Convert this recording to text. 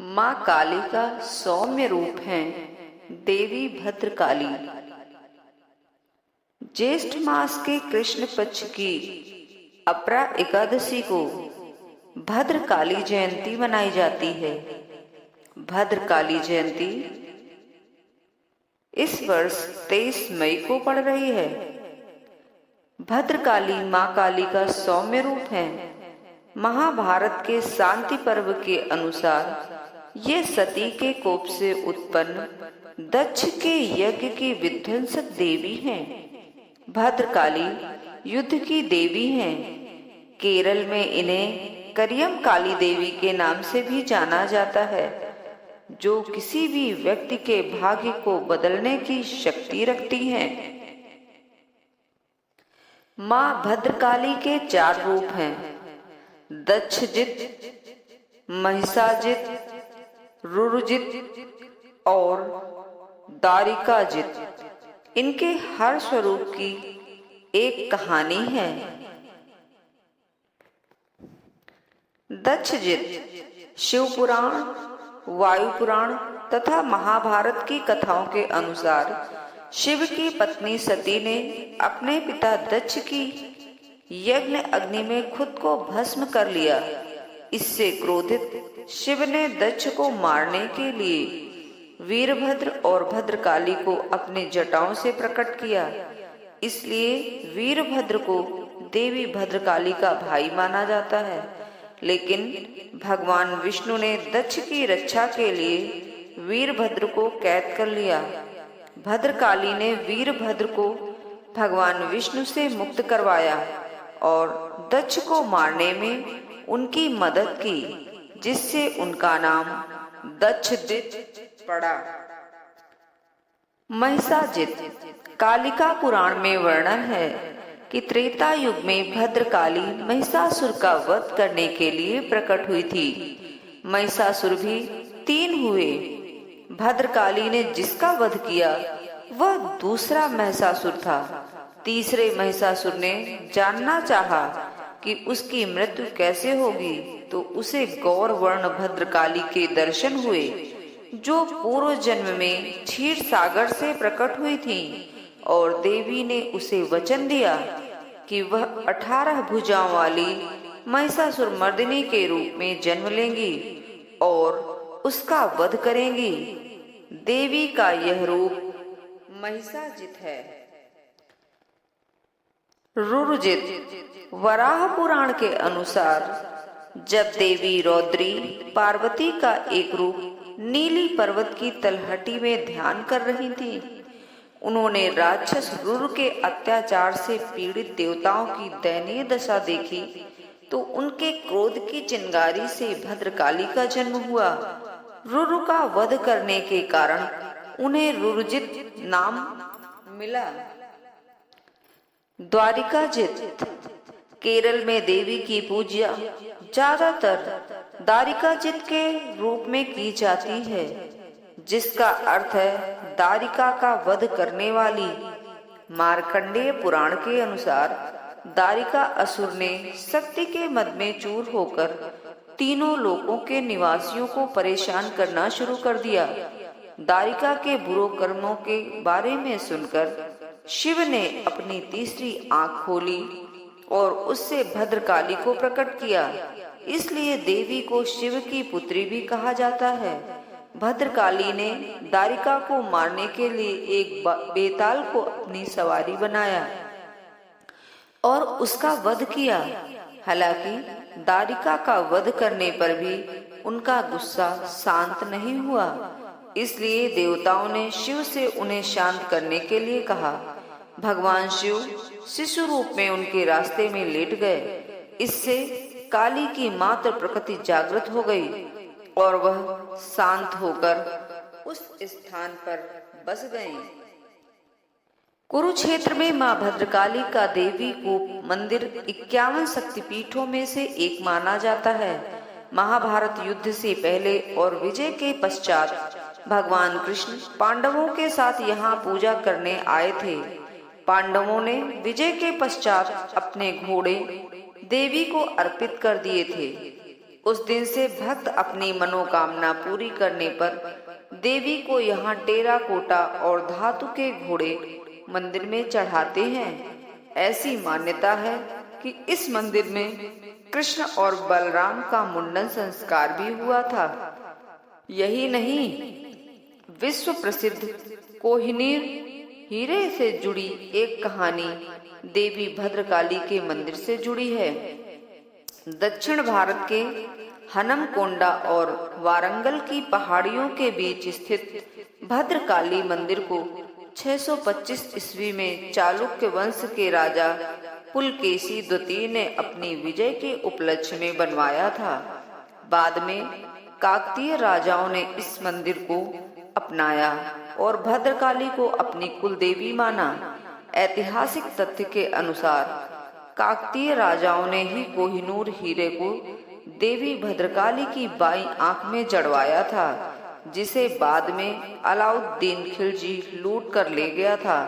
माँ काली का सौम्य रूप है देवी भद्रकाली। ज्येष्ठ मास के कृष्ण पक्ष की अपरा एकादशी को भद्रकाली जयंती मनाई जाती है। भद्रकाली जयंती इस वर्ष 23 मई को पड़ रही है। भद्रकाली माँ काली का सौम्य रूप है। महाभारत के शांति पर्व के अनुसार ये सती के कोप से उत्पन्न दक्ष के यज्ञ की विध्वंसक देवी हैं। भद्रकाली युद्ध की देवी हैं। केरल में इन्हें करियम काली देवी के नाम से भी जाना जाता है, जो किसी भी व्यक्ति के भाग्य को बदलने की शक्ति रखती हैं। माँ भद्रकाली के 4 रूप हैं: दक्षजित, महिषाजित, रुरुजित और दारिकाजित। इनके हर स्वरूप की एक कहानी है। दक्षजित शिव पुराण, वायु पुराण तथा महाभारत की कथाओं के अनुसार शिव की पत्नी सती ने अपने पिता दक्ष की यज्ञ अग्नि में खुद को भस्म कर लिया। इससे क्रोधित शिव ने दक्ष को मारने के लिए वीरभद्र और भद्रकाली को अपने जटाओं से प्रकट किया। इसलिए वीरभद्र को देवी भद्रकाली का भाई माना जाता है। लेकिन भगवान विष्णु ने दक्ष की रक्षा के लिए वीरभद्र को कैद कर लिया। भद्रकाली ने वीरभद्र को भगवान विष्णु से मुक्त करवाया और दक्ष को मारने में उनकी मदद की, जिससे उनका नाम दक्षजित पड़ा। महिषाजित कालिका पुराण में वर्णन है कि त्रेता युग में भद्रकाली महिषासुर का वध करने के लिए प्रकट हुई थी। महिषासुर भी 3 हुए। भद्रकाली ने जिसका वध किया वह दूसरा महिषासुर था। तीसरे महिषासुर ने जानना चाहा कि उसकी मृत्यु कैसे होगी, तो उसे गौर वर्ण भद्रकाली के दर्शन हुए, जो पूर्व जन्म में क्षीर सागर से प्रकट हुई थी। और देवी ने उसे वचन दिया कि वह 18 भुजाओं वाली महिषासुर मर्दिनी के रूप में जन्म लेंगी और उसका वध करेंगी। देवी का यह रूप महिषाजित है। रुरुजित वराह पुराण के अनुसार जब देवी रौद्री पार्वती का एक रूप नीली पर्वत की तलहटी में ध्यान कर रही थी, उन्होंने राक्षस रुरु के अत्याचार से पीड़ित देवताओं की दयनीय दशा देखी, तो उनके क्रोध की चिंगारी से भद्रकाली का जन्म हुआ। रुरु का वध करने के कारण उन्हें रुरुजित नाम मिला। द्वारिकाजित केरल में देवी की पूजा ज्यादातर दारिकाजित के रूप में की जाती है, जिसका अर्थ है दारिका का वध करने वाली। मार्कंडेय पुराण के अनुसार दारिका असुर ने शक्ति के मद में चूर होकर तीनों लोकों के निवासियों को परेशान करना शुरू कर दिया। दारिका के बुरे कर्मों के बारे में सुनकर शिव ने अपनी तीसरी आंख खोली और उससे भद्रकाली को प्रकट किया। इसलिए देवी को शिव की पुत्री भी कहा जाता है। भद्रकाली ने दारिका को मारने के लिए एक बेताल को अपनी सवारी बनाया और उसका वध किया। हालांकि दारिका का वध करने पर भी उनका गुस्सा शांत नहीं हुआ। इसलिए देवताओं ने शिव से उन्हें शांत करने के लिए कहा। भगवान शिव शिशु रूप में उनके रास्ते में लेट गए। इससे काली की मात्र प्रकृति जागृत हो गई और वह शांत होकर उस स्थान पर बस गई। कुरुक्षेत्र में मां भद्रकाली का देवी कूप मंदिर 51 शक्तिपीठों में से एक माना जाता है। महाभारत युद्ध से पहले और विजय के पश्चात भगवान कृष्ण पांडवों के साथ यहाँ पूजा करने आए थे। पांडवों ने विजय के पश्चात अपने घोड़े देवी को अर्पित कर दिए थे। उस दिन से भक्त अपनी मनोकामना पूरी करने पर देवी को यहाँ टेराकोटा और धातु के घोड़े मंदिर में चढ़ाते हैं। ऐसी मान्यता है कि इस मंदिर में कृष्ण और बलराम का मुंडन संस्कार भी हुआ था। यही नहीं, विश्व प्रसिद्ध कोहिनूर हीरे से जुड़ी एक कहानी देवी भद्रकाली के मंदिर से जुड़ी है। दक्षिण भारत के हनमकोंडा और वारंगल की पहाड़ियों के बीच स्थित भद्रकाली मंदिर को 625 ईस्वी में चालुक्य वंश के राजा पुलकेशी द्वितीय ने अपनी विजय के उपलक्ष्य में बनवाया था। बाद में काकतीय राजाओं ने इस मंदिर को अपनाया और भद्रकाली को अपनी कुलदेवी माना। ऐतिहासिक तथ्य के अनुसार काकतीय राजाओं ने ही कोहिनूर हीरे को देवी भद्रकाली की बाईं आंख में जड़वाया था, जिसे बाद में अलाउद्दीन खिलजी लूट कर ले गया था।